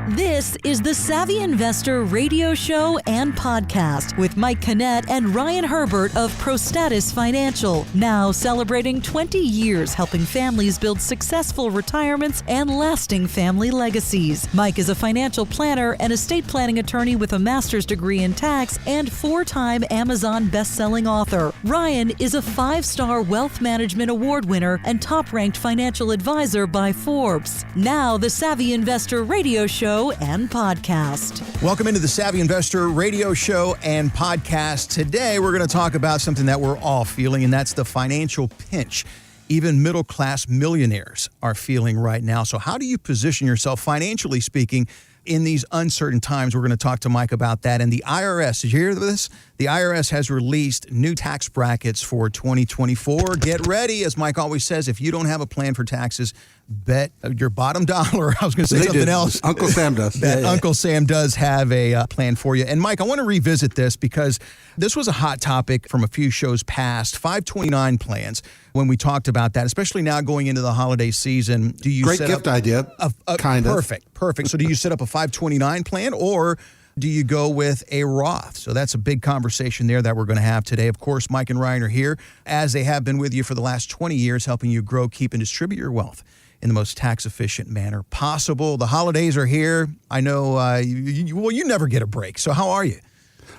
This is the Savvy Investor radio show and podcast with Mike Canet and Ryan Herbert of ProStatus Financial, now celebrating 20 years helping families build successful retirements and lasting family legacies. Mike is a financial planner and estate planning attorney with a master's degree in tax and 4-time Amazon best-selling author. Ryan is a 5-star Wealth Management Award winner and top-ranked financial advisor by Forbes. Now, the Savvy Investor radio show and podcast. Welcome into the Savvy Investor radio show and podcast. Today, we're going to talk about something that we're all feeling, and that's the financial pinch. Even middle-class millionaires are feeling right now. So how do you position yourself, financially speaking, in these uncertain times? We're going to talk to Mike about that. And the IRS, did you hear this? The IRS has released new tax brackets for 2024. Get ready. As Mike always says, if you don't have a plan for taxes, bet your bottom dollar. I was going to say something else. Uncle Sam does. Uncle Sam does have a plan for you. And Mike, I want to revisit this because this was a hot topic from a few shows past, 529 plans. When we talked about that, especially now going into the holiday season, do you Great gift idea, kind of. Perfect. So do you set up a 529 plan or do you go with a Roth? So that's a big conversation there that we're going to have today. Of course, Mike and Ryan are here, as they have been with you for the last 20 years, helping you grow, keep, and distribute your wealth in the most tax-efficient manner possible. The holidays are here. I know you never get a break. So how are you?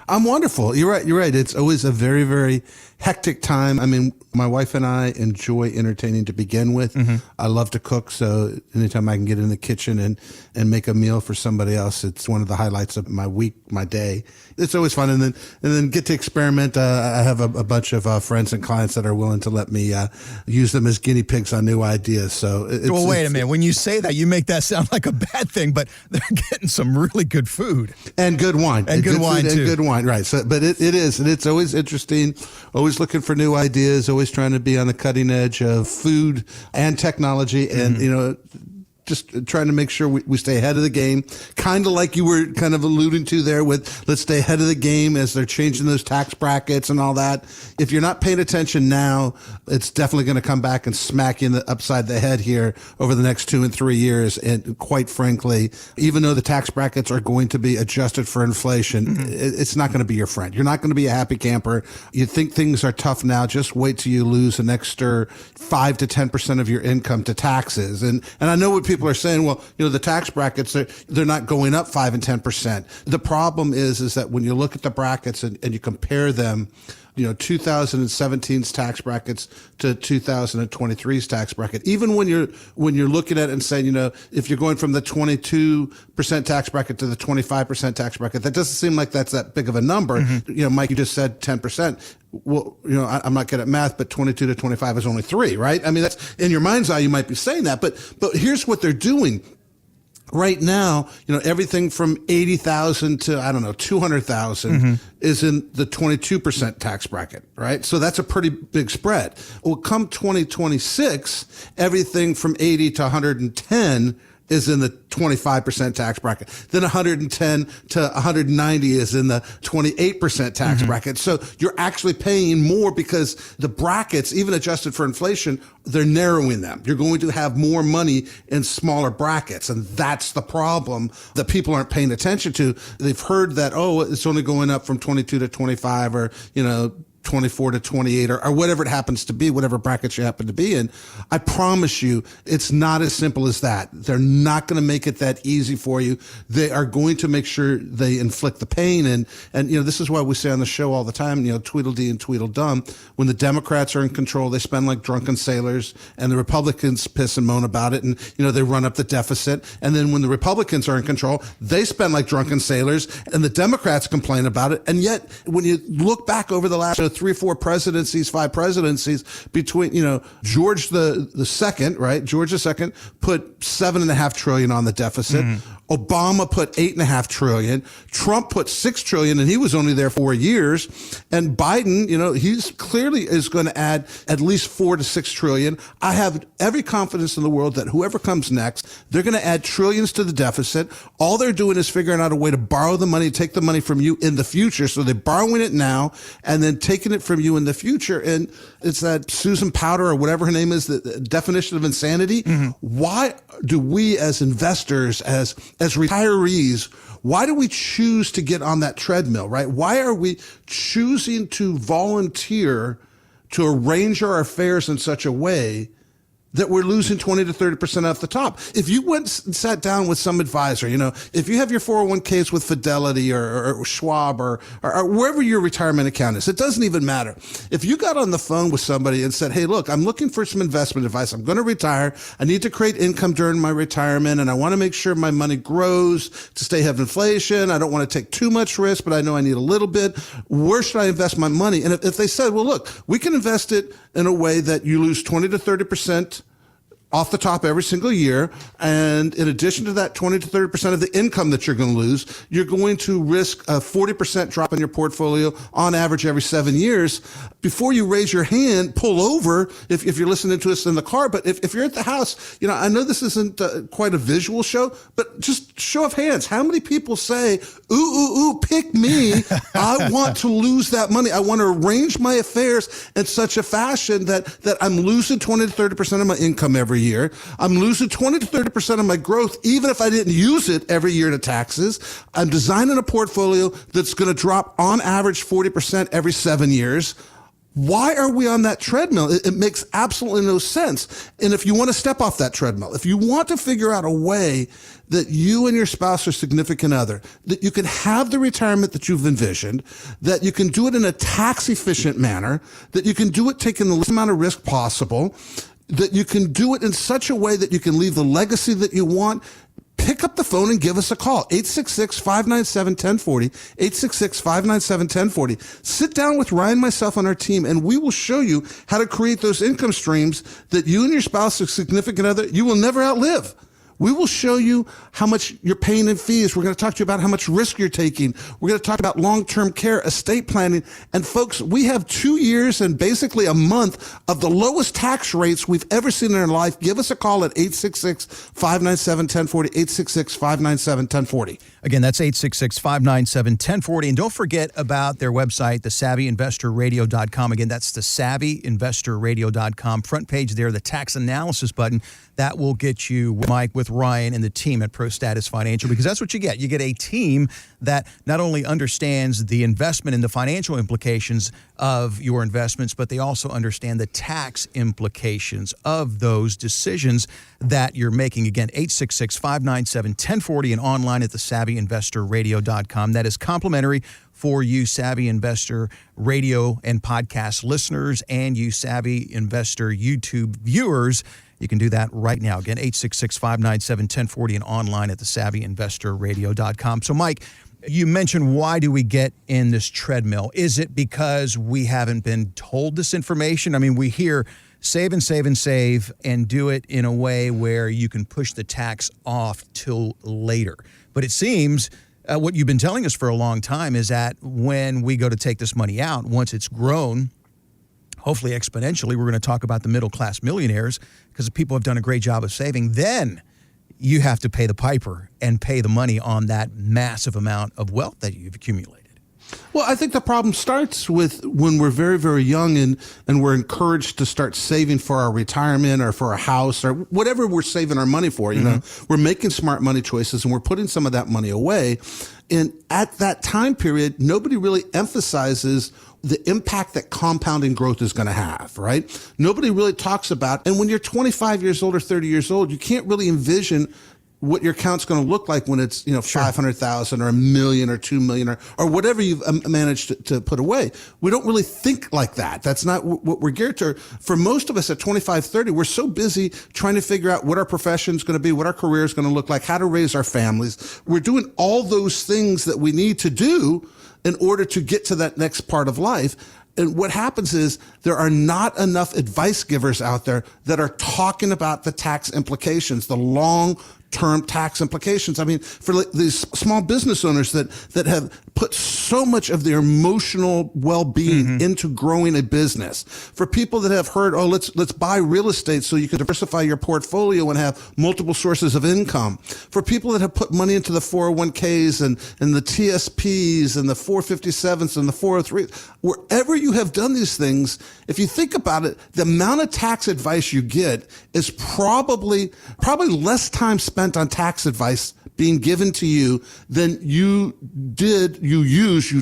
I'm wonderful. You're right. It's always a very, very hectic time. I mean, my wife and I enjoy entertaining to begin with. Mm-hmm. I love to cook, so anytime I can get in the kitchen and make a meal for somebody else, it's one of the highlights of my week, my day. It's always fun, and then get to experiment. I have a bunch of friends and clients that are willing to let me use them as guinea pigs on new ideas. So, wait a minute. When you say that, you make that sound like a bad thing, but they're getting some really good food and good wine, and good wine too. And good wine, right? So, but it is, and it's always interesting. Always looking for new ideas. Always trying to be on the cutting edge of food and technology, and just trying to make sure we stay ahead of the game, kind of like you were kind of alluding to there with let's stay ahead of the game as they're changing those tax brackets and all that. If you're not paying attention now, it's definitely going to come back and smack you upside the head here over the next 2 and 3 years. And quite frankly, even though the tax brackets are going to be adjusted for inflation, it's not going to be your friend. You're not going to be a happy camper. You think things are tough now, just wait till you lose an extra 5 to 10% of your income to taxes. And I know what people are saying, well, the tax brackets, they're not going up 5 and 10%. The problem is that when you look at the brackets and you compare them, 2017's tax brackets to 2023's tax bracket, even when you're looking at it and saying, if you're going from the 22% tax bracket to the 25% tax bracket, that doesn't seem like that's that big of a number. Mm-hmm. Mike, you just said 10%. Well, I'm not good at math, but 22 to 25 is only 3, right? I mean, that's in your mind's eye, you might be saying that, but here's what they're doing. Right now, everything from 80,000 to, 200,000 is in the 22% tax bracket, right? So that's a pretty big spread. Well, come 2026, everything from 80 to 110 is in the 25% tax bracket. Then 110 to 190 is in the 28% tax bracket. So you're actually paying more because the brackets, even adjusted for inflation, they're narrowing them. You're going to have more money in smaller brackets. And that's the problem that people aren't paying attention to. They've heard that, it's only going up from 22 to 25 or, 24 to 28 or whatever it happens to be, whatever brackets you happen to be in. I promise you, it's not as simple as that. They're not going to make it that easy for you. They are going to make sure they inflict the pain. And this is why we say on the show all the time, Tweedledee and Tweedledum. When the Democrats are in control, they spend like drunken sailors, and the Republicans piss and moan about it. And, they run up the deficit. And then when the Republicans are in control, they spend like drunken sailors, and the Democrats complain about it. And yet, when you look back over the last 5 presidencies between, George the second, right? George the second put $7.5 trillion on the deficit. Obama put $8.5 trillion. Trump put $6 trillion, and he was only there 4 years. And Biden, he's clearly is going to add at least $4 to $6 trillion. I have every confidence in the world that whoever comes next, they're going to add trillions to the deficit. All they're doing is figuring out a way to borrow the money, take the money from you in the future. So they're borrowing it now and then taking it from you in the future. And it's that Susan Powter or whatever her name is, the definition of insanity. Why do we as investors, as as retirees, why do we choose to get on that treadmill, right? Why are we choosing to volunteer to arrange our affairs in such a way that we're losing 20 to 30% off the top? If you went and sat down with some advisor, if you have your 401ks with Fidelity or Schwab or wherever your retirement account is, it doesn't even matter. If you got on the phone with somebody and said, hey, look, I'm looking for some investment advice. I'm going to retire. I need to create income during my retirement, and I want to make sure my money grows to stay ahead of inflation. I don't want to take too much risk, but I know I need a little bit. Where should I invest my money? And if they said, well, look, we can invest it in a way that you lose 20 to 30% off the top every single year. And in addition to that 20 to 30% of the income that you're going to lose, you're going to risk a 40% drop in your portfolio on average every 7 years. Before you raise your hand, pull over if you're listening to us in the car. But if you're at the house, I know this isn't quite a visual show, but just show of hands. How many people say, ooh, pick me. I want to lose that money. I want to arrange my affairs in such a fashion that I'm losing 20 to 30% of my income every year. I'm losing 20 to 30% of my growth, even if I didn't use it every year to taxes. I'm designing a portfolio that's going to drop on average 40% every 7 years. Why are we on that treadmill? It makes absolutely no sense. And if you want to step off that treadmill, if you want to figure out a way that you and your spouse or significant other, that you can have the retirement that you've envisioned, that you can do it in a tax efficient manner, that you can do it taking the least amount of risk possible, that you can do it in such a way that you can leave the legacy that you want, pick up the phone and give us a call. 866-597-1040, 866-597-1040. Sit down with Ryan, myself, on our team, and we will show you how to create those income streams that you and your spouse or significant other, you will never outlive. We will show you how much you're paying in fees. We're going to talk to you about how much risk you're taking. We're going to talk about long-term care, estate planning. And folks, we have 2 years and basically a month of the lowest tax rates we've ever seen in our life. Give us a call at 866-597-1040, 866-597-1040. Again, that's 866-597-1040. And don't forget about their website, thesavvyinvestorradio.com. Again, that's thesavvyinvestorradio.com. Front page there, the tax analysis button. That will get you, Mike, with Ryan and the team at ProStatus Financial, because that's what you get. You get a team that not only understands the investment and the financial implications of your investments, but they also understand the tax implications of those decisions that you're making. Again, 866-597-1040 and online at thesavvyinvestorradio.com. That is complimentary for you Savvy Investor radio and podcast listeners and you Savvy Investor YouTube viewers. You can do that right now. Again, 866-597-1040 and online at thesavvyinvestorradio.com. So, Mike, you mentioned, why do we get in this treadmill? Is it because we haven't been told this information? I mean, we hear save and save and save and do it in a way where you can push the tax off till later. But it seems what you've been telling us for a long time is that when we go to take this money out, once it's grown, hopefully exponentially, we're going to talk about the middle-class millionaires, because people have done a great job of saving. Then you have to pay the piper and pay the money on that massive amount of wealth that you've accumulated. Well, I think the problem starts with when we're very, very young and we're encouraged to start saving for our retirement or for a house or whatever we're saving our money for. You know, we're making smart money choices and we're putting some of that money away. And at that time period, nobody really emphasizes the impact that compounding growth is going to have, right? Nobody really talks about, and when you're 25 years old or 30 years old, you can't really envision what your account's going to look like when it's, 500,000 or $1 million or 2 million or whatever you've managed to put away. We don't really think like that. That's not what we're geared to. For most of us at 25, 30, we're so busy trying to figure out what our profession's going to be, what our career is going to look like, how to raise our families. We're doing all those things that we need to do in order to get to that next part of life. And what happens is there are not enough advice givers out there that are talking about the tax implications, the long-term tax implications. I mean, for these small business owners that have put so much of their emotional well-being into growing a business, for people that have heard, let's buy real estate so you can diversify your portfolio and have multiple sources of income, for people that have put money into the 401ks and the TSPs and the 457s and the 403s, wherever you have done these things, if you think about it, the amount of tax advice you get is probably less time spent on tax advice being given to you than you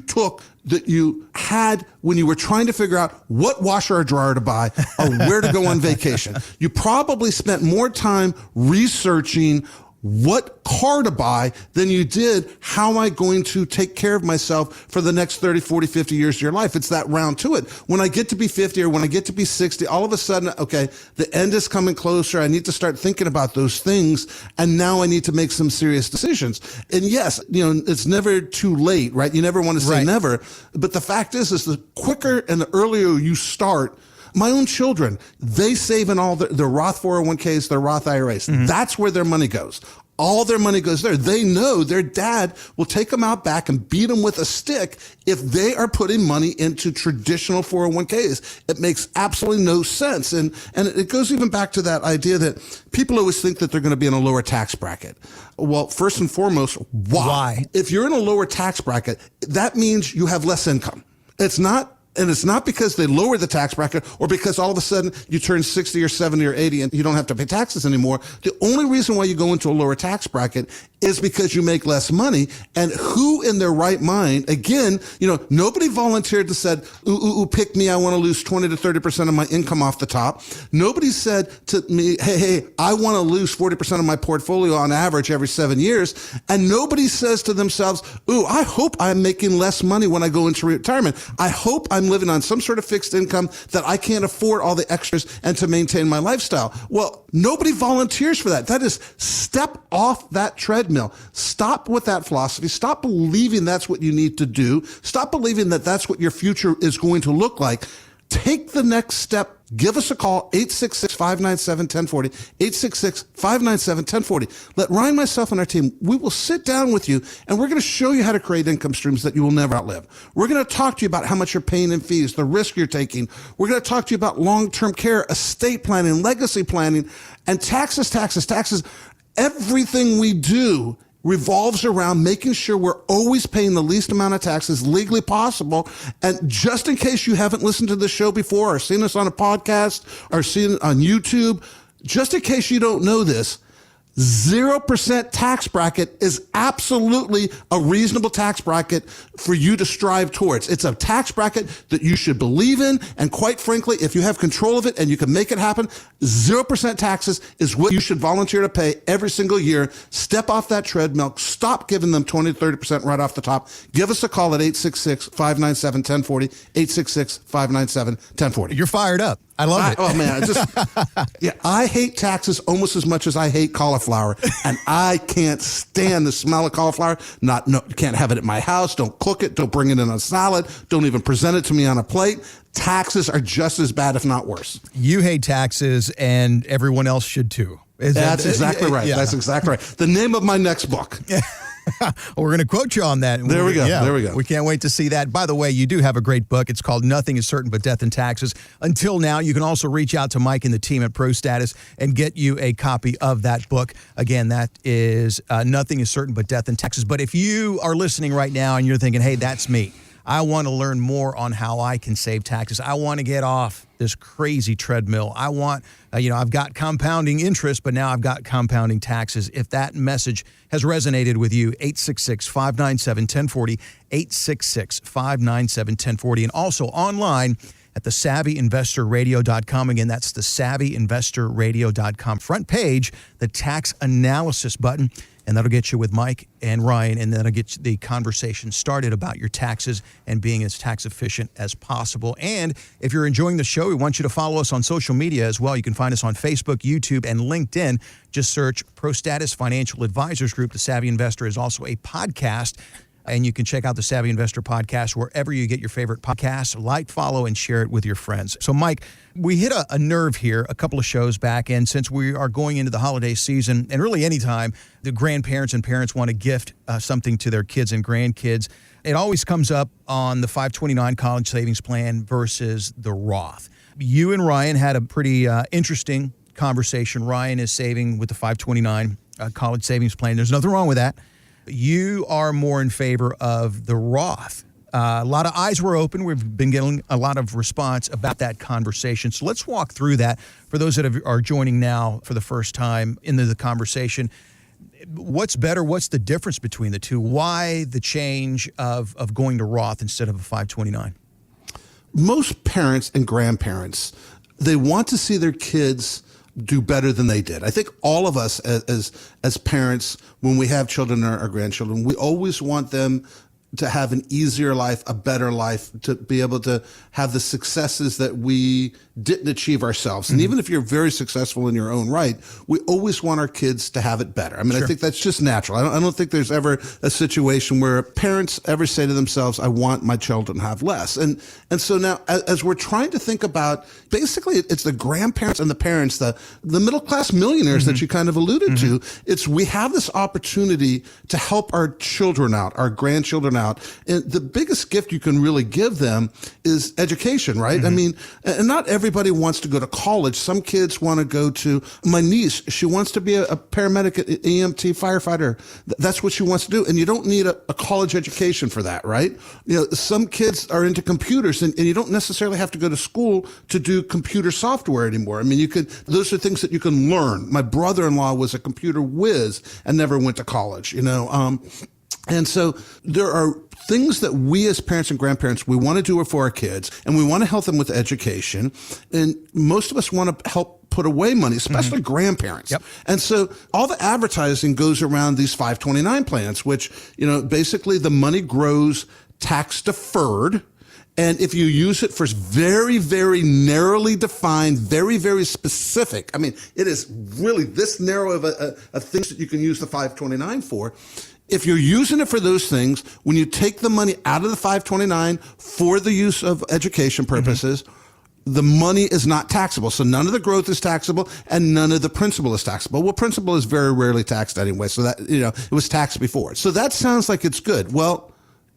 took that you had when you were trying to figure out what washer or dryer to buy or where to go on vacation. You probably spent more time researching what car to buy than you did how am I going to take care of myself for the next 30, 40, 50 years of your life. It's that round to it. When I get to be 50 or when I get to be 60, all of a sudden, okay, the end is coming closer. I need to start thinking about those things. And now I need to make some serious decisions. And yes, it's never too late, right? You never want to say never. But the fact is the quicker and the earlier you start. My own children, they save in all their Roth 401ks, their Roth IRAs. Mm-hmm. That's where their money goes. All their money goes there. They know their dad will take them out back and beat them with a stick if they are putting money into traditional 401ks. It makes absolutely no sense. And it goes even back to that idea that people always think that they're going to be in a lower tax bracket. Well, first and foremost, why? If you're in a lower tax bracket, that means you have less income. And it's not because they lower the tax bracket or because all of a sudden you turn 60 or 70 or 80 and you don't have to pay taxes anymore. The only reason why you go into a lower tax bracket is because you make less money. And who in their right mind, again, nobody volunteered to said, ooh, pick me. I want to lose 20 to 30% of my income off the top. Nobody said to me, hey, I want to lose 40% of my portfolio on average every 7 years. And nobody says to themselves, ooh, I hope I'm making less money when I go into retirement. I hope I'm living on some sort of fixed income that I can't afford all the extras and to maintain my lifestyle. Well, nobody volunteers for that. That is step off that treadmill. Stop with that philosophy. Stop believing that's what you need to do. Stop believing that that's what your future is going to look like. Take the next step. Give us a call, 866-597-1040, 866-597-1040. Let Ryan, myself, and our team, we will sit down with you, and we're going to show you how to create income streams that you will never outlive. We're going to talk to you about how much you're paying in fees, the risk you're taking. We're going to talk to you about long-term care, estate planning, legacy planning, and taxes. Everything we do revolves around making sure we're always paying the least amount of taxes legally possible. And just in case you haven't listened to this show before or seen us on a podcast or seen it on YouTube, just in case you don't know this, 0% tax bracket is absolutely a reasonable tax bracket for you to strive towards. It's a tax bracket that you should believe in. And quite frankly, if you have control of it and you can make it happen, 0% taxes is what you should volunteer to pay every single year. Step off that treadmill. Stop giving them 20 to 30% right off the top. Give us a call at 866-597-1040, 866-597-1040. You're fired up. I love it. Oh man, I hate taxes almost as much as I hate cauliflower, and I can't stand the smell of cauliflower. Can't have it at my house. Don't cook it. Don't bring it in a salad. Don't even present it to me on a plate. Taxes are just as bad, if not worse. You hate taxes, and everyone else should too. That's exactly right. Yeah. That's exactly right. The name of my next book. We're going to quote you on that. There we go. Yeah, there we go. We can't wait to see that. By the way, you do have a great book. It's called Nothing is Certain But Death and Taxes. Until now, you can also reach out to Mike and the team at ProStatus and get you a copy of that book. Again, that is Nothing is Certain But Death and Taxes. But if you are listening right now and you're thinking, hey, that's me. I want to learn more on how I can save taxes. I want to get off this crazy treadmill. I want, I've got compounding interest, but now I've got compounding taxes. If that message has resonated with you, 866-597-1040, 866-597-1040, and also online at thesavvyinvestorradio.com. Again, that's thesavvyinvestorradio.com. Front page, the tax analysis button. And that'll get you with Mike and Ryan, and that'll get the conversation started about your taxes and being as tax efficient as possible. And if you're enjoying the show, we want you to follow us on social media as well. You can find us on Facebook, YouTube, and LinkedIn. Just search ProStatus Financial Advisors Group. The Savvy Investor is also a podcast, and you can check out the Savvy Investor podcast wherever you get your favorite podcasts. Like, follow, and share it with your friends. So, Mike, we hit a nerve here a couple of shows back, and since we are going into the holiday season, and really anytime the grandparents and parents want to gift something to their kids and grandkids, it always comes up on the 529 college savings plan versus the Roth. You and Ryan had a pretty interesting conversation. Ryan is saving with the 529 college savings plan. There's nothing wrong with that. You are more in favor of the Roth. A lot of eyes were open. We've been getting a lot of response about that conversation. So let's walk through that for those that are joining now for the first time into the conversation. What's better? What's the difference between the two? Why the change of going to Roth instead of a 529? Most parents and grandparents, they want to see their kids do better than they did. I think all of us as parents, when we have children or grandchildren, we always want them to have an easier life, a better life, to be able to have the successes that we didn't achieve ourselves. And even if you're very successful in your own right, we always want our kids to have it better. I mean, I think that's just natural. I don't think there's ever a situation where parents ever say to themselves, I want my children to have less. And so now, as we're trying to think about, basically, it's the grandparents and the parents, the middle-class millionaires that you kind of alluded to. We have this opportunity to help our children out, our grandchildren out. And the biggest gift you can really give them is education, right? I mean, and not everybody wants to go to college. Some kids want to go to, my niece, she wants to be a paramedic, an EMT firefighter. That's what she wants to do. And you don't need a college education for that, right? You know, some kids are into computers and you don't necessarily have to go to school to do computer software anymore. I mean, those are things that you can learn. My brother-in-law was a computer whiz and never went to college, you know. And so there are things that we as parents and grandparents, we want to do for our kids, and we want to help them with education. And most of us want to help put away money, especially grandparents. Yep. And so all the advertising goes around these 529 plans, which, you know, basically the money grows tax deferred. And if you use it for very, very narrowly defined, very, very specific, I mean, it is really this narrow of things that you can use the 529 for. If you're using it for those things, when you take the money out of the 529 for the use of education purposes, the money is not taxable. So none of the growth is taxable and none of the principal is taxable. Well, principal is very rarely taxed anyway. So that, you know, it was taxed before. So that sounds like it's good. Well,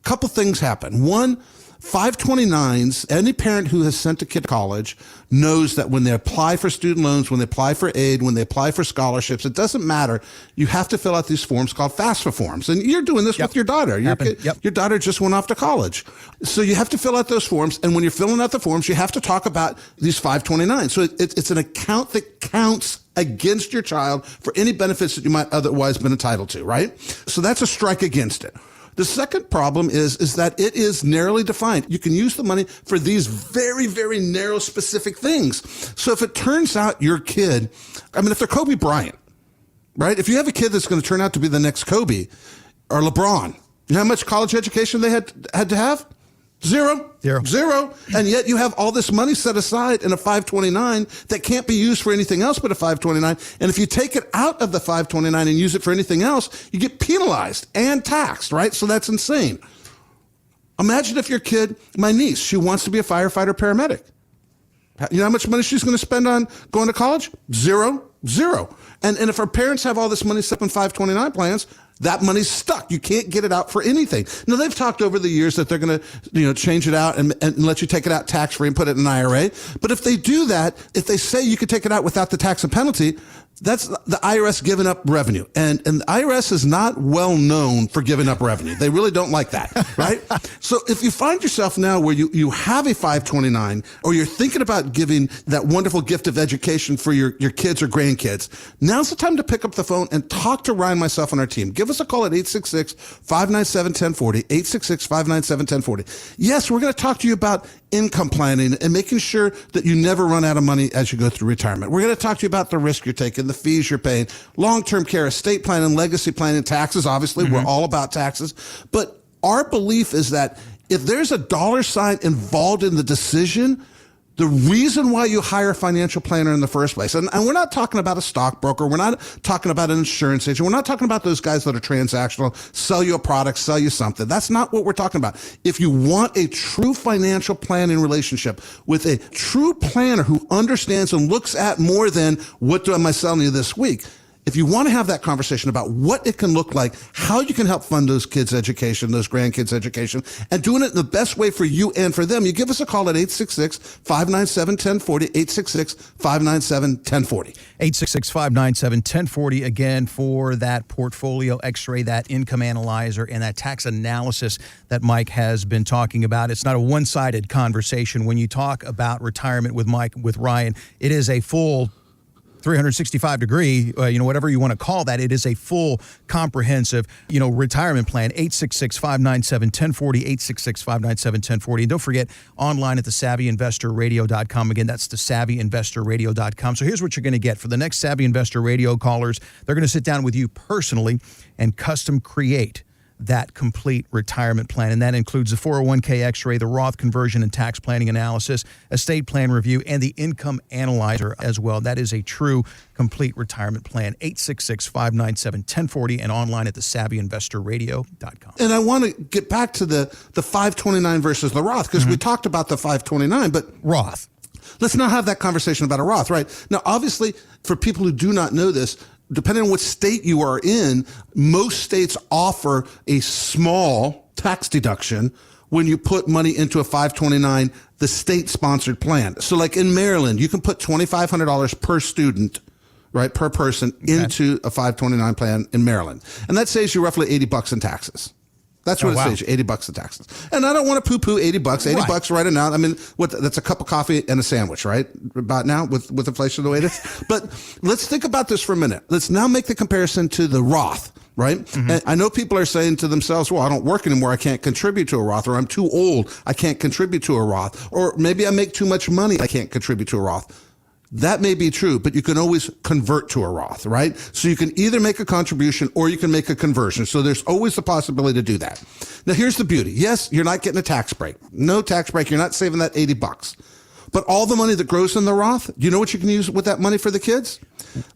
a couple things happen. One, 529s, any parent who has sent a kid to college knows that when they apply for student loans, when they apply for aid, when they apply for scholarships, it doesn't matter. You have to fill out these forms called FAFSA forms. And you're doing this with your daughter. Your daughter just went off to college. So you have to fill out those forms. And when you're filling out the forms, you have to talk about these 529s. So it's an account that counts against your child for any benefits that you might otherwise been entitled to, right? So that's a strike against it. The second problem is that it is narrowly defined. You can use the money for these very, very narrow, specific things. So if it turns out your kid, I mean, if they're Kobe Bryant, right? If you have a kid that's going to turn out to be the next Kobe or LeBron, you know how much college education they had to have? Zero. And yet you have all this money set aside in a 529 that can't be used for anything else but a 529. And if you take it out of the 529 and use it for anything else, you get penalized and taxed, right? So that's insane. Imagine if your kid, my niece, she wants to be a firefighter paramedic. You know how much money she's going to spend on going to college? Zero. And if her parents have all this money set up in 529 plans, that money's stuck. You can't get it out for anything. Now, they've talked over the years that they're going to, change it out and let you take it out tax-free and put it in an IRA. But if they do that, if they say you could take it out without the tax and penalty, that's the IRS giving up revenue. And the IRS is not well known for giving up revenue. They really don't like that, right? So if you find yourself now where you have a 529 or you're thinking about giving that wonderful gift of education for your kids or grandkids, now's the time to pick up the phone and talk to Ryan, myself, and our team. Give us a call at 866-597-1040, 866-597-1040. Yes, we're going to talk to you about income planning and making sure that you never run out of money as you go through retirement. We're going to talk to you about the risk you're taking, the fees you're paying, long-term care, estate planning, legacy planning, taxes. Obviously, we're all about taxes. But our belief is that if there's a dollar sign involved in the decision, the reason why you hire a financial planner in the first place, and we're not talking about a stockbroker, we're not talking about an insurance agent, we're not talking about those guys that are transactional, sell you a product, sell you something. That's not what we're talking about. If you want a true financial planning relationship with a true planner who understands and looks at more than what am I selling you this week, if you want to have that conversation about what it can look like, how you can help fund those kids' education, those grandkids' education, and doing it in the best way for you and for them, you give us a call at 866-597-1040, 866-597-1040. 866-597-1040, again, for that portfolio x-ray, that income analyzer, and that tax analysis that Mike has been talking about. It's not a one-sided conversation. When you talk about retirement with Mike, with Ryan, it is a full 365 degree, whatever you want to call that. It is a full, comprehensive, retirement plan. 866-597-1040, 866-597-1040. And don't forget, online at thesavvyinvestorradio.com. Again, that's thesavvyinvestorradio.com. So here's what you're going to get. For the next Savvy Investor Radio callers, they're going to sit down with you personally and custom create that complete retirement plan. And that includes the 401k x-ray, the Roth conversion and tax planning analysis, estate plan review, and the income analyzer as well. That is a true complete retirement plan. 866-597-1040 and online at thesavvyinvestorradio.com. And I want to get back to the 529 versus the Roth, because we talked about the 529, but Roth. Let's not have that conversation about a Roth, right? Now, obviously, for people who do not know this, depending on what state you are in, most states offer a small tax deduction when you put money into a 529, the state-sponsored plan. So like in Maryland, you can put $2,500 per student, right, per person into a 529 plan in Maryland. And that saves you roughly $80 in taxes. That's what it saves you, $80 in taxes. And I don't want to poo-poo $80. $80 right now. I mean, that's a cup of coffee and a sandwich, right? About now with inflation the way it is. But let's think about this for a minute. Let's now make the comparison to the Roth, right? And I know people are saying to themselves, well, I don't work anymore. I can't contribute to a Roth, or I'm too old. I can't contribute to a Roth, or maybe I make too much money. I can't contribute to a Roth. That may be true, but you can always convert to a Roth, right? So you can either make a contribution or you can make a conversion. So there's always the possibility to do that. Now, here's the beauty. Yes, you're not getting a tax break. No tax break. You're not saving that $80. But all the money that grows in the Roth, do you know what you can use with that money for the kids?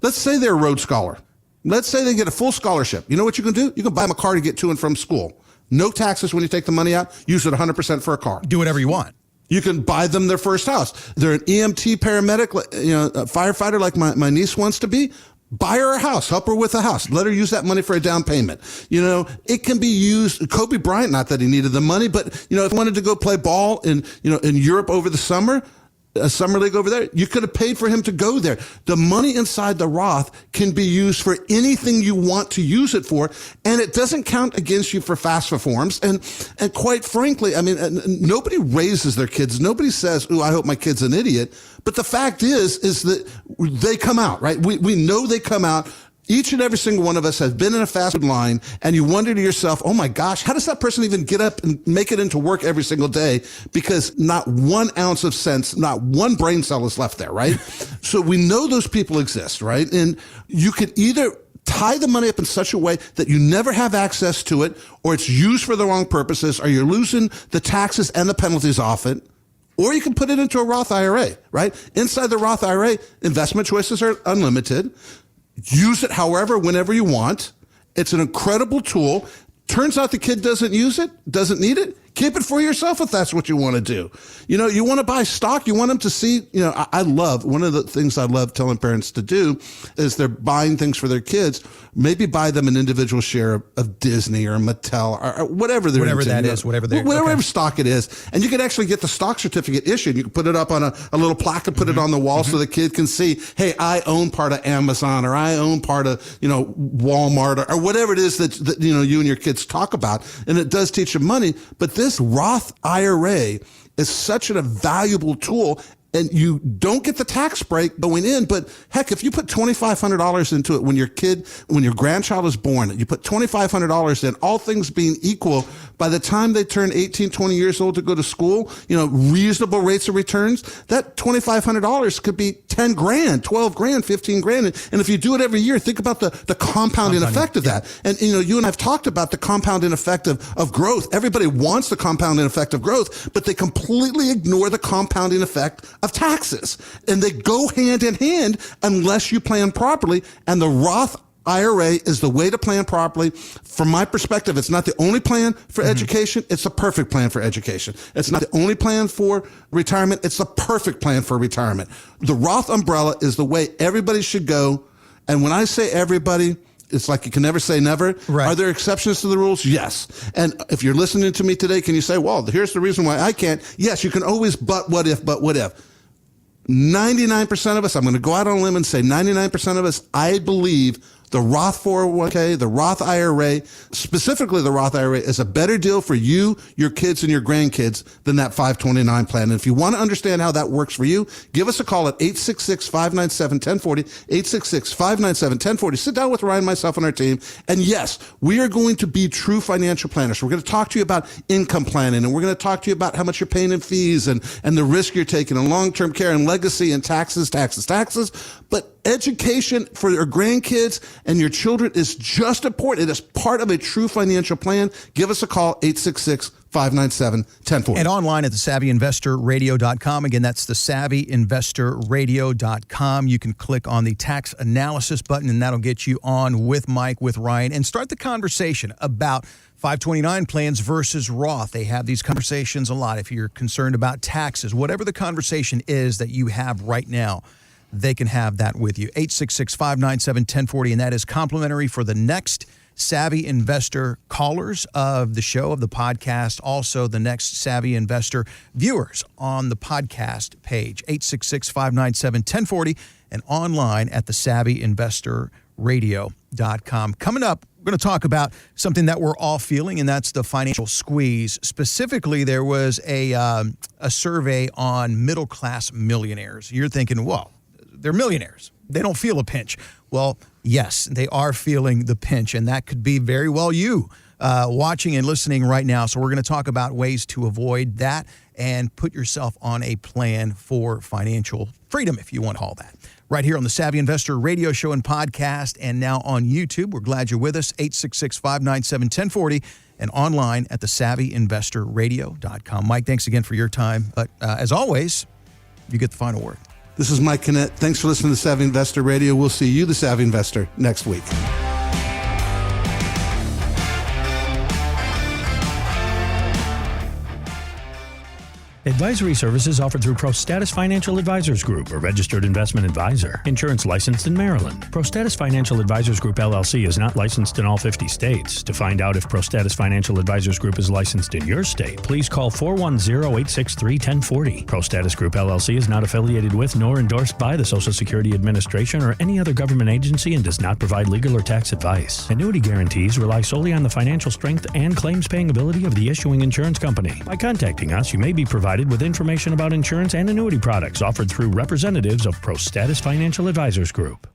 Let's say they're a Rhodes Scholar. Let's say they get a full scholarship. You know what you can do? You can buy them a car to get to and from school. No taxes when you take the money out. Use it 100% for a car. Do whatever you want. You can buy them their first house. They're an EMT paramedic, a firefighter like my niece wants to be. Buy her a house, help her with a house, let her use that money for a down payment. It can be used. Kobe Bryant, not that he needed the money, but if he wanted to go play ball in Europe over the summer, a summer league over there, you could have paid for him to go there. The money inside the Roth can be used for anything you want to use it for, and it doesn't count against you for fast reforms. And quite frankly, I mean, nobody raises their kids. Nobody says, "Ooh, I hope my kid's an idiot." But the fact is that they come out, right? We know they come out. Each and every single one of us has been in a fast food line, and you wonder to yourself, oh my gosh, how does that person even get up and make it into work every single day? Because not 1 ounce of sense, not one brain cell is left there, right? So we know those people exist, right? And you could either tie the money up in such a way that you never have access to it, or it's used for the wrong purposes, or you're losing the taxes and the penalties off it. Or you can put it into a Roth IRA, right? Inside the Roth IRA, investment choices are unlimited. Use it however, whenever you want. It's an incredible tool. Turns out the kid doesn't use it, doesn't need it. Keep it for yourself if that's what you want to do. You want to buy stock. You want them to see, I love, one of the things I love telling parents to do is they're buying things for their kids. Maybe buy them an individual share of Disney or Mattel or whatever they're whatever into, that is, whatever stock it is. And you can actually get the stock certificate issued. You can put it up on a little plaque and put it on the wall so the kid can see, hey, I own part of Amazon, or I own part of, Walmart, or whatever it is that you and your kids talk about. And it does teach them money. But this Roth IRA is such a valuable tool, and you don't get the tax break going in. But heck, if you put $2,500 into it when your grandchild is born, you put $2,500 in, all things being equal, by the time they turn 18, 20 years old to go to school, reasonable rates of returns, that $2,500 could be 10 grand, 12 grand, 15 grand. And if you do it every year, think about the compounding effect of that. And, you and I have talked about the compounding effect of growth. Everybody wants the compounding effect of growth, but they completely ignore the compounding effect of taxes. And they go hand in hand unless you plan properly. And the Roth IRA is the way to plan properly. From my perspective, it's not the only plan for education. It's a perfect plan for education. It's not the only plan for retirement. It's the perfect plan for retirement. The Roth umbrella is the way everybody should go. And when I say everybody, it's like you can never say never. Right. Are there exceptions to the rules? Yes. And if you're listening to me today, can you say, well, here's the reason why I can't? Yes, you can always, but what if. 99% of us, I'm going to go out on a limb and say 99% of us, I believe, the Roth 401k, the Roth IRA, specifically the Roth IRA, is a better deal for you, your kids, and your grandkids than that 529 plan. And if you want to understand how that works for you, give us a call at 866-597-1040, 866-597-1040. Sit down with Ryan, myself, and our team. And yes, we are going to be true financial planners. We're going to talk to you about income planning, and we're going to talk to you about how much you're paying in fees and the risk you're taking and long-term care and legacy and taxes. But education for your grandkids and your children is just important. It is part of a true financial plan. Give us a call, 866-597-1040. And online at thesavvyinvestorradio.com. Again, that's thesavvyinvestorradio.com. You can click on the tax analysis button, and that'll get you on with Mike, with Ryan, and start the conversation about 529 plans versus Roth. They have these conversations a lot. If you're concerned about taxes, whatever the conversation is that you have right now, they can have that with you. 866-597-1040, and that is complimentary for the next Savvy Investor callers of the show, of the podcast, also the next Savvy Investor viewers on the podcast page, 866-597-1040, and online at thesavvyinvestorradio.com. Coming up, we're going to talk about something that we're all feeling, and that's the financial squeeze. Specifically, there was a survey on middle-class millionaires. You're thinking, well, they're millionaires. They don't feel a pinch. Well, yes, they are feeling the pinch, and that could be very well you watching and listening right now. So we're going to talk about ways to avoid that and put yourself on a plan for financial freedom, if you want to call that. Right here on the Savvy Investor Radio Show and Podcast, and now on YouTube. We're glad you're with us, 866-597-1040, and online at thesavvyinvestorradio.com. Mike, thanks again for your time. But as always, you get the final word. This is Mike Canet. Thanks for listening to Savvy Investor Radio. We'll see you, the Savvy Investor, next week. Advisory services offered through ProStatus Financial Advisors Group, a registered investment advisor. Insurance licensed in Maryland. ProStatus Financial Advisors Group, LLC is not licensed in all 50 states. To find out if ProStatus Financial Advisors Group is licensed in your state, please call 410-863-1040. ProStatus Group, LLC is not affiliated with nor endorsed by the Social Security Administration or any other government agency and does not provide legal or tax advice. Annuity guarantees rely solely on the financial strength and claims-paying ability of the issuing insurance company. By contacting us, you may be provided with information about insurance and annuity products offered through representatives of ProStatus Financial Advisors Group.